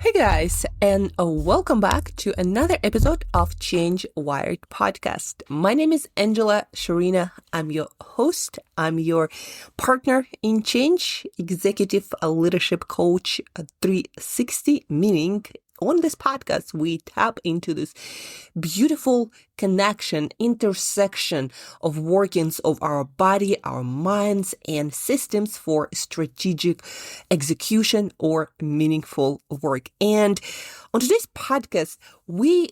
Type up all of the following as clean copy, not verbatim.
Hey guys, and welcome back to another episode of Change Wired podcast. My name is Angela Sharina. I'm your host. I'm your partner in change, executive leadership coach 360, meaning on this podcast, we tap into this beautiful connection, intersection of workings of our body, our minds, and systems for strategic execution or meaningful work. And on today's podcast, we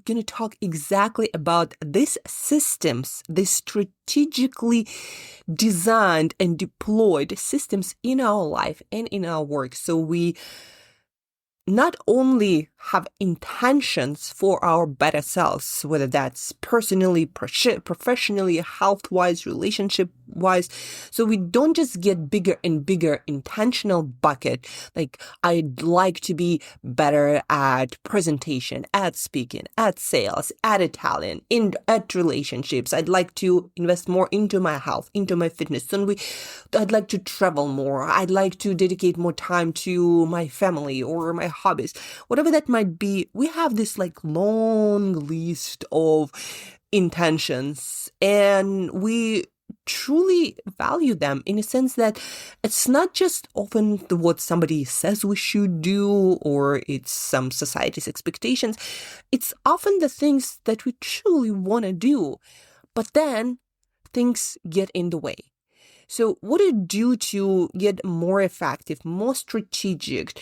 going to talk exactly about these systems, these strategically designed and deployed systems in our life and in our work. So we not only have intentions for our better selves, whether that's personally, professionally, health-wise, relationship-wise. So we don't just get bigger and bigger intentional bucket. Like, I'd like to be better at presentation, at speaking, at sales, at Italian, at relationships. I'd like to invest more into my health, into my fitness. And I'd like to travel more. I'd like to dedicate more time to my family or my hobbies, whatever that might be. We have this long list of intentions, and we truly value them in a sense that it's not just often what somebody says we should do or it's some society's expectations. It's often the things that we truly want to do, but then things get in the way. So what do you do to get more effective, more strategic,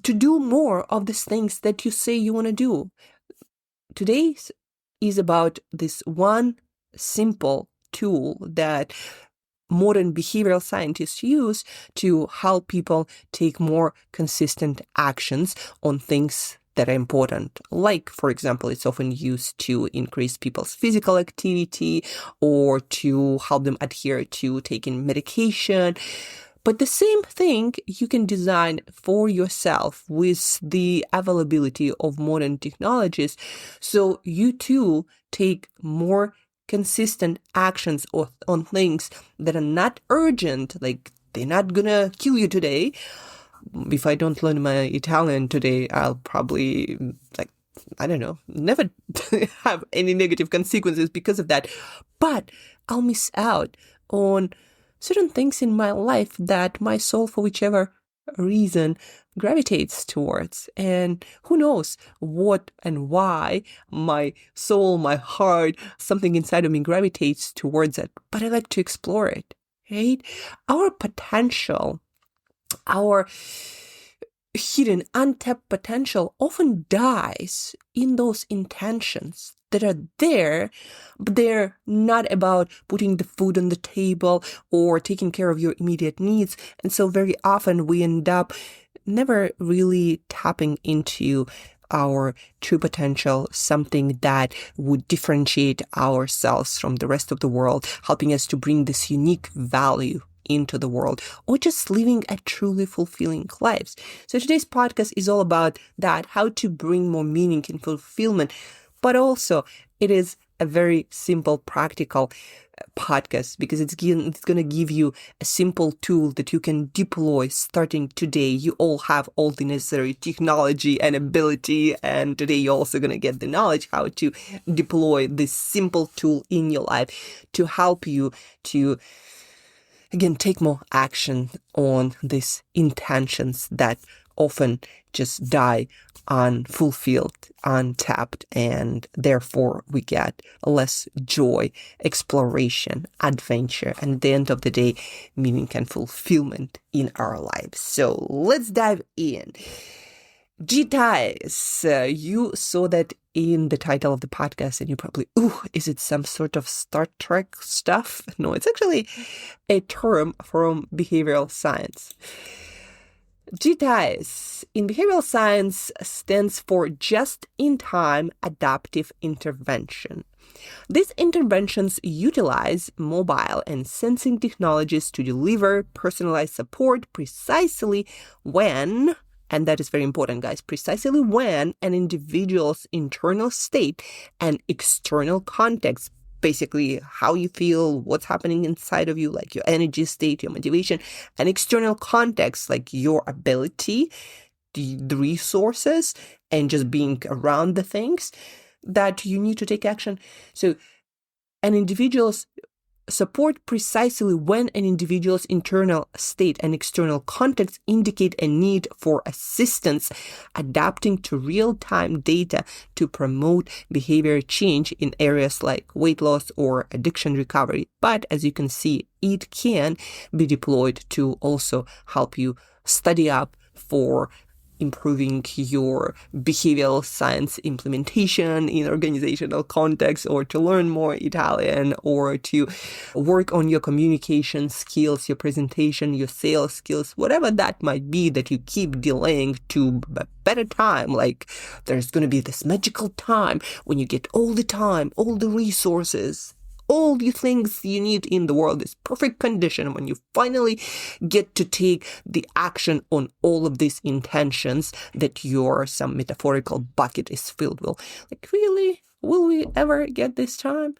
to do more of these things that you say you want to do? Today is about this one simple tool that modern behavioral scientists use to help people take more consistent actions on things that are important. Like, for example, it's often used to increase people's physical activity or to help them adhere to taking medication. But the same thing you can design for yourself with the availability of modern technologies. So you too take more consistent actions on things that are not urgent, like they're not gonna kill you today. If I don't learn my Italian today, I'll probably, never have any negative consequences because of that. But I'll miss out on certain things in my life that my soul, for whichever reason, gravitates towards. And who knows what and why my soul, my heart, something inside of me gravitates towards it. But I like to explore it, right? Our potential, our hidden, untapped potential often dies in those intentions that are there, but they're not about putting the food on the table or taking care of your immediate needs. And so very often we end up never really tapping into our true potential, something that would differentiate ourselves from the rest of the world, helping us to bring this unique value into the world, or just living a truly fulfilling lives. So today's podcast is all about that, how to bring more meaning and fulfillment, but also it is a very simple, practical podcast because it's going to give you a simple tool that you can deploy starting today. You all have all the necessary technology and ability, and today you're also going to get the knowledge how to deploy this simple tool in your life to help you to again, take more action on these intentions that often just die unfulfilled, untapped, and therefore we get less joy, exploration, adventure, and at the end of the day, meaning and fulfillment in our lives. So let's dive in. JITAIs. You saw that in the title of the podcast and you probably, is it some sort of Star Trek stuff? No, it's actually a term from behavioral science. JITAIs in behavioral science stands for just-in-time adaptive intervention. These interventions utilize mobile and sensing technologies to deliver personalized support precisely when, and that is very important, guys, precisely when an individual's internal state and external context, basically how you feel, what's happening inside of you, like your energy state, your motivation, and external context, like your ability, the resources and just being around the things that you need to take action. So an individual's support precisely when an individual's internal state and external context indicate a need for assistance, adapting to real-time data to promote behavior change in areas like weight loss or addiction recovery. But as you can see, it can be deployed to also help you study up for improving your behavioral science implementation in organizational context, or to learn more Italian, or to work on your communication skills, your presentation, your sales skills, whatever that might be that you keep delaying to a better time. Like there's going to be this magical time when you get all the time, all the resources, all the things you need in the world, this perfect condition when you finally get to take the action on all of these intentions that your some metaphorical bucket is filled with. Like, really? Will we ever get this time?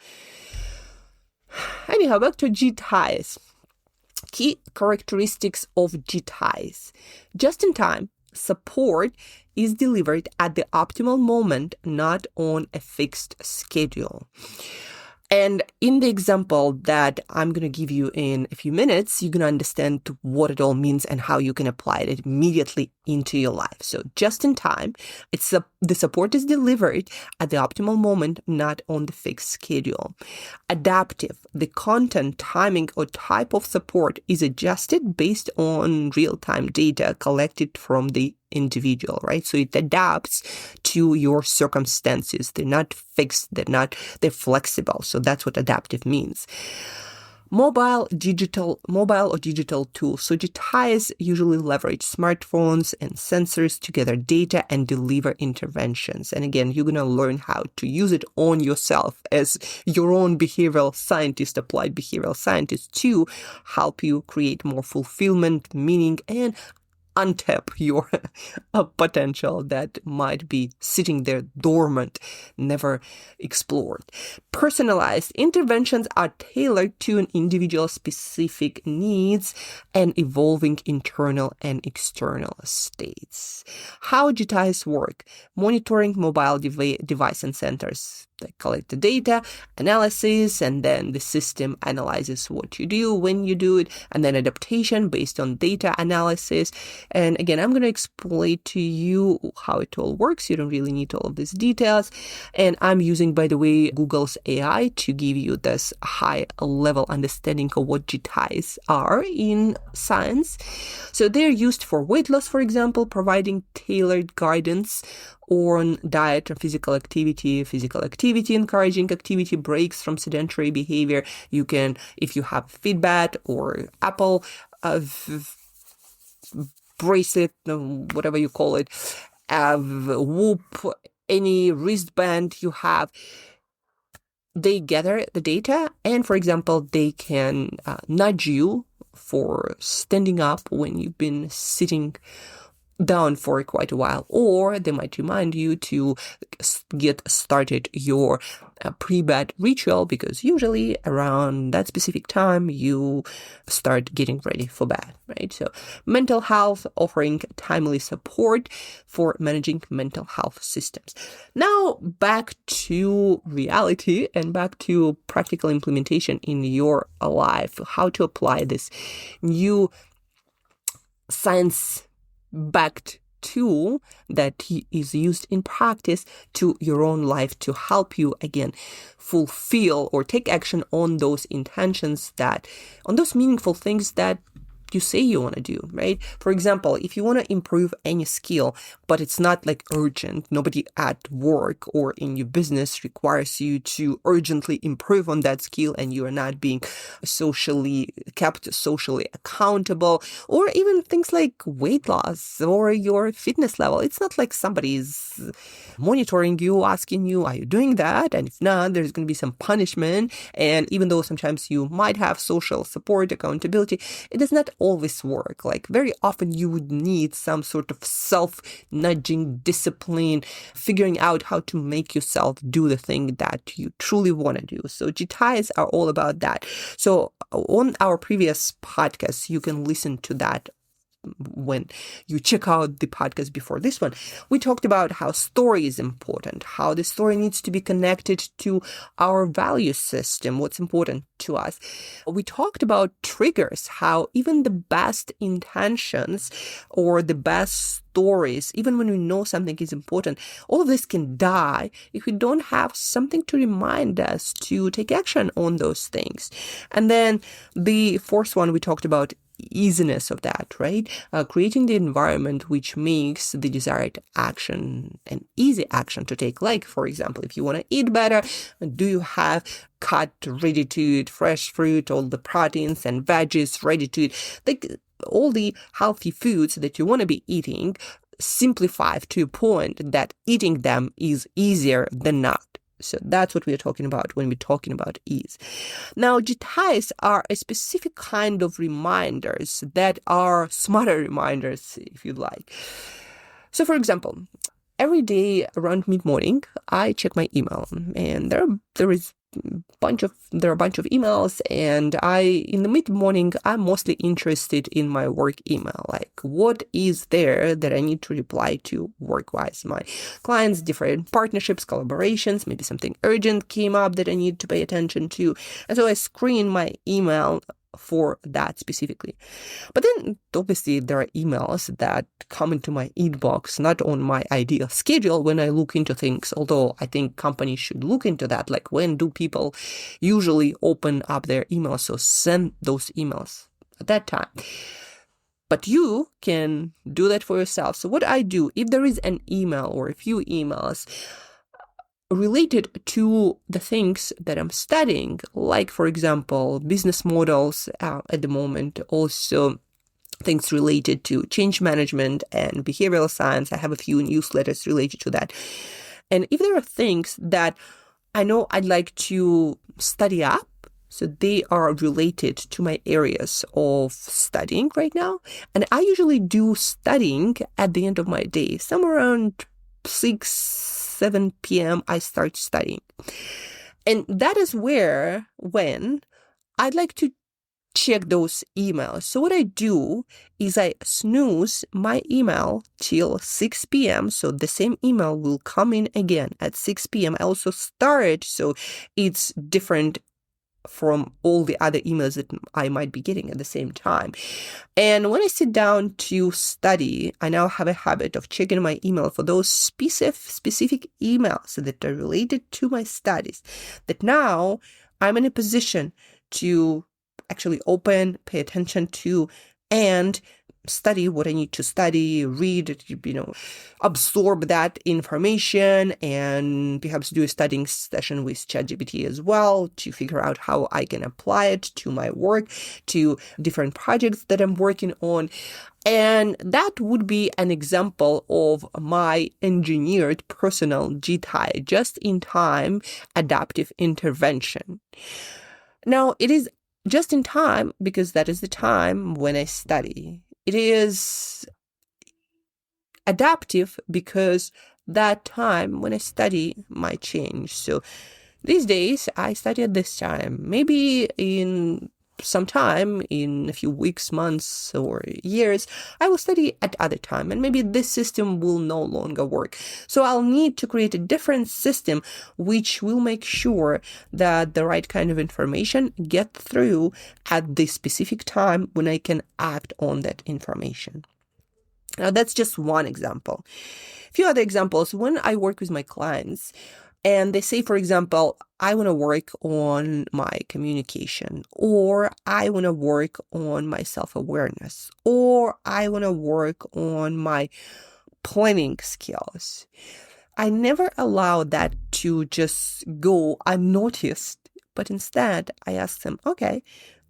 Anyhow, back to JITAIs. Key characteristics of JITAIs. Just-in-time support is delivered at the optimal moment, not on a fixed schedule. And in the example that I'm going to give you in a few minutes, you're going to understand what it all means and how you can apply it immediately into your life. So just in time, the support is delivered at the optimal moment, not on the fixed schedule. Adaptive, the content, timing, or type of support is adjusted based on real-time data collected from the individual, right? So it adapts to your circumstances. They're not fixed. They're flexible. So that's what adaptive means. Mobile or digital tools. So JITAIs usually leverage smartphones and sensors to gather data and deliver interventions. And again, you're going to learn how to use it on yourself as your own behavioral scientist, applied behavioral scientist, to help you create more fulfillment, meaning, and untap your potential that might be sitting there dormant, never explored. Personalized interventions are tailored to an individual's specific needs and evolving internal and external states. How JITAIs work? Monitoring mobile device and sensors. They collect the data, analysis, and then the system analyzes what you do, when you do it, and then adaptation based on data analysis. And again, I'm going to explain to you how it all works. You don't really need all of these details. And I'm using, by the way, Google's AI to give you this high-level understanding of what JITAIs are in science. So they're used for weight loss, for example, providing tailored guidance on diet or physical activity, encouraging activity breaks from sedentary behavior. You can, if you have Fitbit or Apple bracelet, whatever you call it, Whoop, any wristband you have, they gather the data, and for example, they can nudge you for standing up when you've been sitting down for quite a while, or they might remind you to get started your pre-bed ritual, because usually around that specific time you start getting ready for bed, right? So mental health, offering timely support for managing mental health systems. Now back to reality and back to practical implementation in your life, how to apply this new science-backed tool that is used in practice to your own life to help you, again, fulfill or take action on those intentions on those meaningful things that you say you want to do, right? For example, if you want to improve any skill, but it's not like urgent, nobody at work or in your business requires you to urgently improve on that skill, and you are not being kept socially accountable, or even things like weight loss or your fitness level. It's not like somebody's monitoring you, asking you, are you doing that? And if not, there's going to be some punishment. And even though sometimes you might have social support, accountability, it does not always work. Like very often you would need some sort of self-nudging discipline, figuring out how to make yourself do the thing that you truly want to do. So JITAIs are all about that. So on our previous podcast, you can listen to that when you check out the podcast before this one, we talked about how story is important, how the story needs to be connected to our value system, what's important to us. We talked about triggers, how even the best intentions or the best stories, even when we know something is important, all of this can die if we don't have something to remind us to take action on those things. And then the fourth one, we talked about easiness of that, right? Creating the environment which makes the desired action an easy action to take. Like, for example, if you want to eat better, do you have cut, ready to eat fresh fruit, all the proteins and veggies ready to eat? Like all the healthy foods that you want to be eating, simplified to a point that eating them is easier than not. So that's what we are talking about when we're talking about ease. Now, JITAIs are a specific kind of reminders that are smarter reminders, if you like. So, for example, every day around mid-morning, I check my email, and there are a bunch of emails, and in the mid-morning, I'm mostly interested in my work email, like what is there that I need to reply to work-wise, my clients, different partnerships, collaborations, maybe something urgent came up that I need to pay attention to, and so I screen my email for that specifically. But then obviously there are emails that come into my inbox not on my ideal schedule when I look into things, although I think companies should look into that, like when do people usually open up their emails, so send those emails at that time. But you can do that for yourself. So what I do, if there is an email or a few emails related to the things that I'm studying, like, for example, business models at the moment, also things related to change management and behavioral science. I have a few newsletters related to that. And if there are things that I know I'd like to study up, so they are related to my areas of studying right now, and I usually do studying at the end of my day, somewhere around 7 p.m. I start studying. And that is when I'd like to check those emails. So what I do is I snooze my email till 6 p.m. So the same email will come in again at 6 p.m. I also start, so it's different from all the other emails that I might be getting at the same time. And when I sit down to study, I now have a habit of checking my email for those specific emails that are related to my studies, that now I'm in a position to actually open, pay attention to, and study what I need to study, read, absorb that information, and perhaps do a studying session with ChatGPT as well to figure out how I can apply it to my work, to different projects that I'm working on. And that would be an example of my engineered personal JITAI, just-in-time adaptive intervention. Now, it is just in time because that is the time when I study. It is adaptive because that time when I study might change. So these days I study at this time. Maybe in some time, in a few weeks, months, or years, I will study at other time, and maybe this system will no longer work. So I'll need to create a different system which will make sure that the right kind of information get through at the specific time when I can act on that information. Now, that's just one example. A few other examples. When I work with my clients, and they say, for example, I want to work on my communication, or I want to work on my self-awareness, or I want to work on my planning skills. I never allow that to just go unnoticed, but instead I ask them, okay,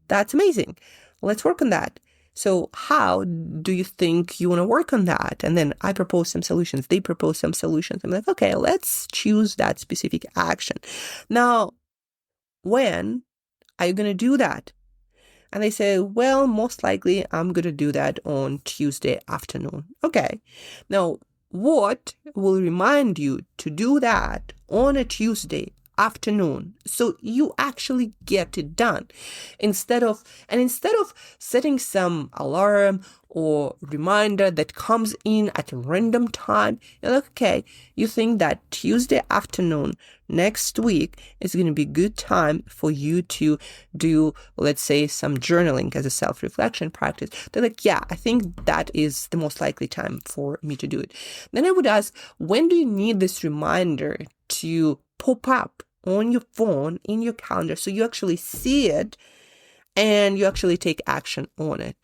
that's amazing. Let's work on that. So how do you think you want to work on that? And then I propose some solutions. They propose some solutions. I'm like, okay, let's choose that specific action. Now, when are you going to do that? And they say, well, most likely I'm going to do that on Tuesday afternoon. Okay. Now, what will remind you to do that on a Tuesday afternoon. So you actually get it done. Instead of setting some alarm or reminder that comes in at a random time, you're like, okay, you think that Tuesday afternoon next week is going to be a good time for you to do, let's say, some journaling as a self-reflection practice. They're like, yeah, I think that is the most likely time for me to do it. Then I would ask, when do you need this reminder to pop up on your phone, in your calendar, so you actually see it and you actually take action on it?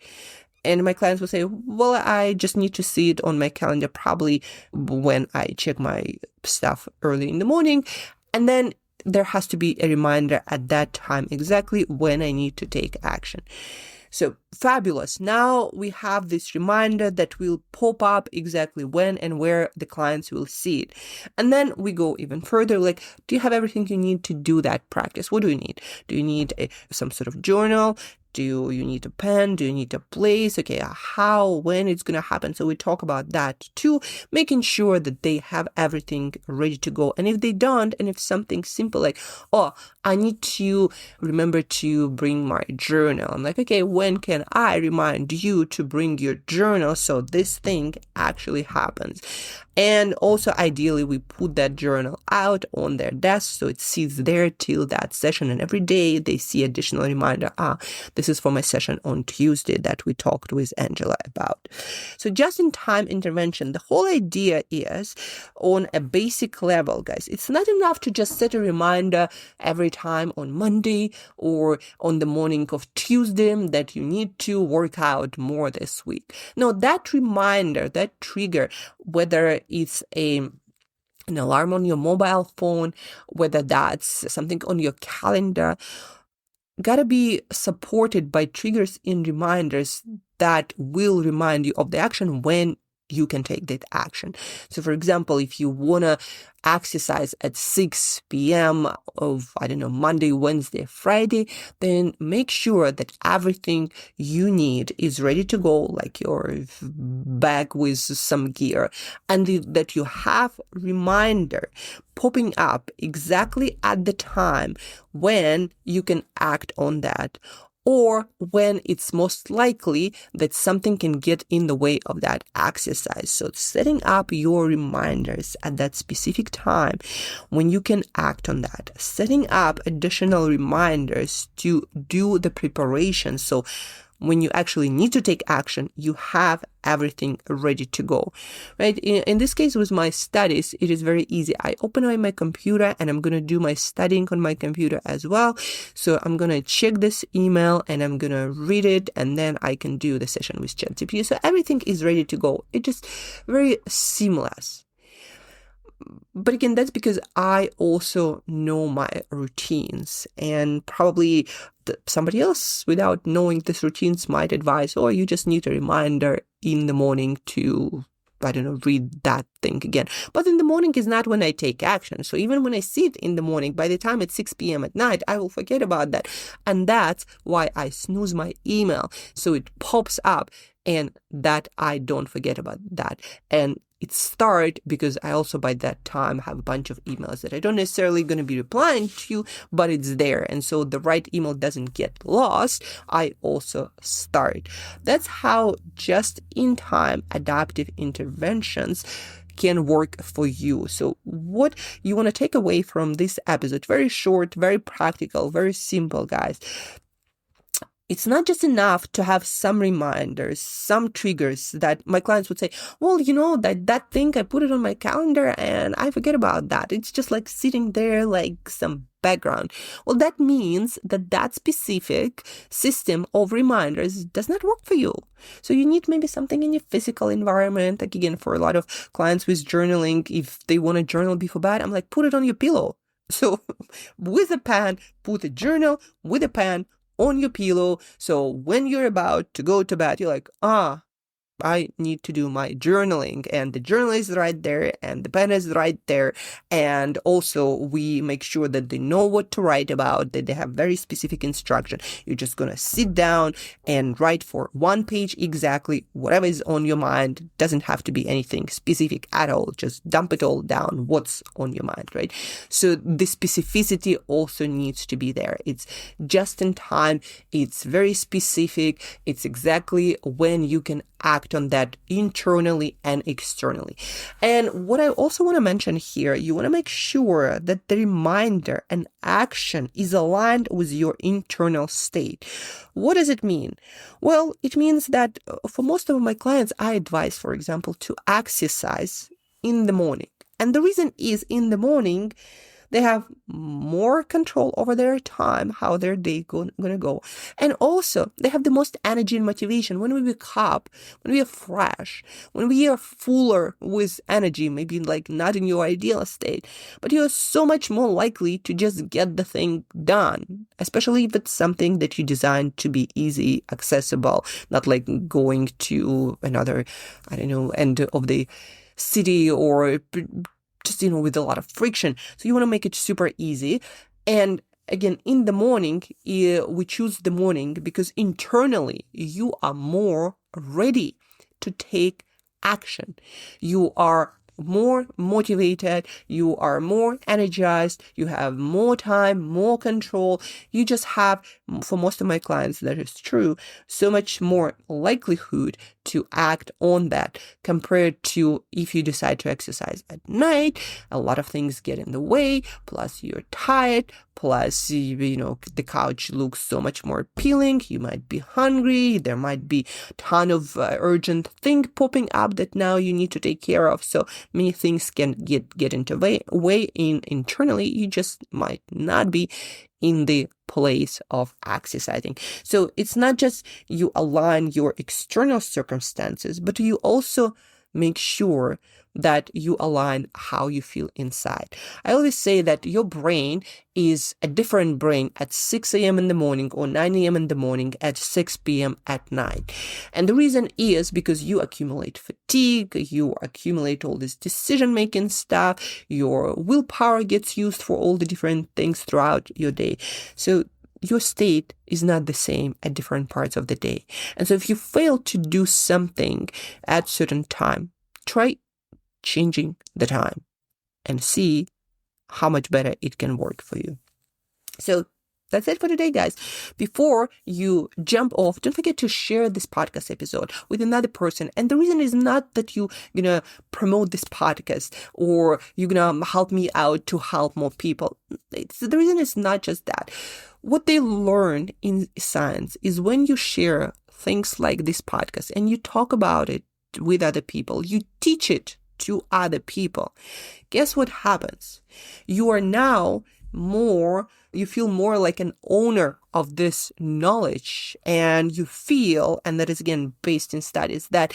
And my clients will say, well, I just need to see it on my calendar probably when I check my stuff early in the morning. And then there has to be a reminder at that time exactly when I need to take action. So fabulous. Now we have this reminder that will pop up exactly when and where the clients will see it. And then we go even further, like, do you have everything you need to do that practice? What do you need? Do you need some sort of journal? Do you need a pen? Do you need a place? Okay, how, when it's going to happen? So we talk about that too, making sure that they have everything ready to go. And if they don't, and if something simple like, oh, I need to remember to bring my journal. I'm like, okay, when can I remind you to bring your journal so this thing actually happens? And also, ideally, we put that journal out on their desk so it sits there till that session. And every day they see additional reminder, this is for my session on Tuesday that we talked with Angela about. So just-in-time intervention, the whole idea is on a basic level, guys. It's not enough to just set a reminder every time on Monday or on the morning of Tuesday that you need to work out more this week. No, that reminder, that trigger, whether it's an alarm on your mobile phone, whether that's something on your calendar, gotta be supported by triggers and reminders that will remind you of the action when you can take that action. So for example, if you want to exercise at 6 p.m. of, Monday, Wednesday, Friday, then make sure that everything you need is ready to go, like your bag with some gear, and that you have reminder popping up exactly at the time when you can act on that, or when it's most likely that something can get in the way of that exercise. So setting up your reminders at that specific time when you can act on that, setting up additional reminders to do the preparation. So when you actually need to take action, you have everything ready to go, right? In this case, with my studies, it is very easy. I open up my computer and I'm going to do my studying on my computer as well. So I'm going to check this email and I'm going to read it, and then I can do the session with ChatGPT. So everything is ready to go. It's just very seamless. But again, that's because I also know my routines, and probably somebody else without knowing these routines might advise, or you just need a reminder in the morning to, read that thing again. But in the morning is not when I take action. So even when I see it in the morning, by the time it's 6 p.m. at night, I will forget about that. And that's why I snooze my email. So it pops up and that I don't forget about that. And it starts because I also by that time have a bunch of emails that I don't necessarily going to be replying to, but it's there. And so the right email doesn't get lost. I also start. That's how just-in-time adaptive interventions can work for you. So what you want to take away from this episode, very short, very practical, very simple, guys. It's not just enough to have some reminders, some triggers that my clients would say, well, that thing, I put it on my calendar and I forget about that. It's just like sitting there like some background. Well, that means that specific system of reminders does not work for you. So you need maybe something in your physical environment. Like again, for a lot of clients with journaling, if they want to journal before bed, I'm like, put it on your pillow. So with a pen, put a journal with a pen on your pillow. So when you're about to go to bed, you're like, I need to do my journaling, and the journal is right there and the pen is right there. And also we make sure that they know what to write about, that they have very specific instruction. You're just going to sit down and write for 1 page exactly whatever is on your mind. It doesn't have to be anything specific at all. Just dump it all down, what's on your mind, right? So the specificity also needs to be there. It's just in time. It's very specific. It's exactly when you can act on that internally and externally. And what I also want to mention here, you want to make sure that the reminder and action is aligned with your internal state. What does it mean? Well, it means that for most of my clients, I advise, for example, to exercise in the morning. And the reason is, in the morning, they have more control over their time, how their day going to go. And also, they have the most energy and motivation. When we wake up, when we are fresh, when we are fuller with energy, maybe like not in your ideal state, but you are so much more likely to just get the thing done, especially if it's something that you designed to be easy, accessible, not like going to another, end of the city or just, with a lot of friction. So you want to make it super easy. And again, in the morning, we choose the morning because internally you are more ready to take action. You are more motivated, you are more energized, you have more time, more control. You just have, for most of my clients, that is true, so much more likelihood to act on that compared to if you decide to exercise at night. A lot of things get in the way, plus you're tired, plus, the couch looks so much more appealing. You might be hungry. There might be a ton of urgent thing popping up that now you need to take care of. So many things can get into way internally. You just might not be in the place of exercising. So it's not just you align your external circumstances, but you also make sure that you align how you feel inside. I always say that your brain is a different brain at 6 a.m. in the morning or 9 a.m. in the morning at 6 p.m. at night. And the reason is because you accumulate fatigue, you accumulate all this decision-making stuff, your willpower gets used for all the different things throughout your day. So your state is not the same at different parts of the day. And so if you fail to do something at certain time, try changing the time and see how much better it can work for you. So that's it for today, guys. Before you jump off, don't forget to share this podcast episode with another person. And the reason is not that you're going to promote this podcast or you're going to help me out to help more people. The reason is not just that. What they learn in science is when you share things like this podcast and you talk about it with other people, you teach it to other people. Guess what happens? You are now you feel more like an owner of this knowledge, and you feel, and that is again based in studies, that,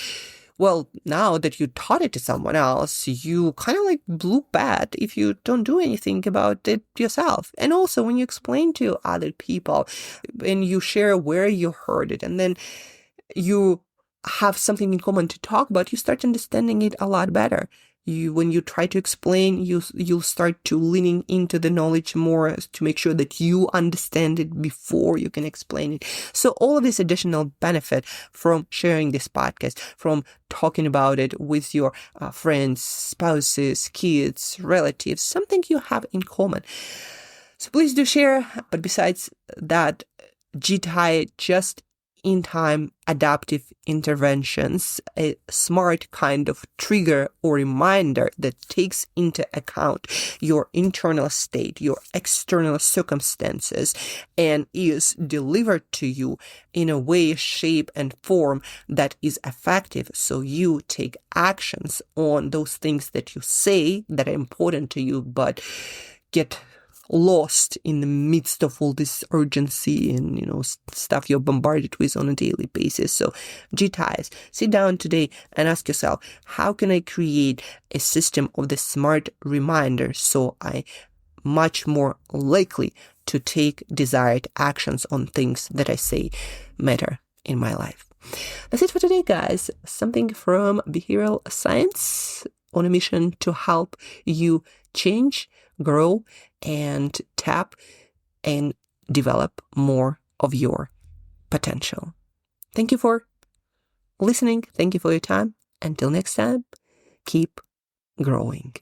well, now that you taught it to someone else, you kind of like blew bad if you don't do anything about it yourself. And also when you explain to other people and you share where you heard it, and then you have something in common to talk about, you start understanding it a lot better. When you try to explain, you'll start to leaning into the knowledge more to make sure that you understand it before you can explain it. So all of this additional benefit from sharing this podcast, from talking about it with your friends, spouses, kids, relatives, something you have in common. So please do share. But besides that, JITAI, just in-time adaptive interventions, a smart kind of trigger or reminder that takes into account your internal state, your external circumstances, and is delivered to you in a way, shape, and form that is effective. So you take actions on those things that you say that are important to you, but get lost in the midst of all this urgency and, stuff you're bombarded with on a daily basis. So JITAIs, sit down today and ask yourself, how can I create a system of the smart reminder so I much more likely to take desired actions on things that I say matter in my life? That's it for today, guys. Something from behavioral science on a mission to help you change, grow, and tap and develop more of your potential. Thank you for listening. Thank you for your time. Until next time, keep growing.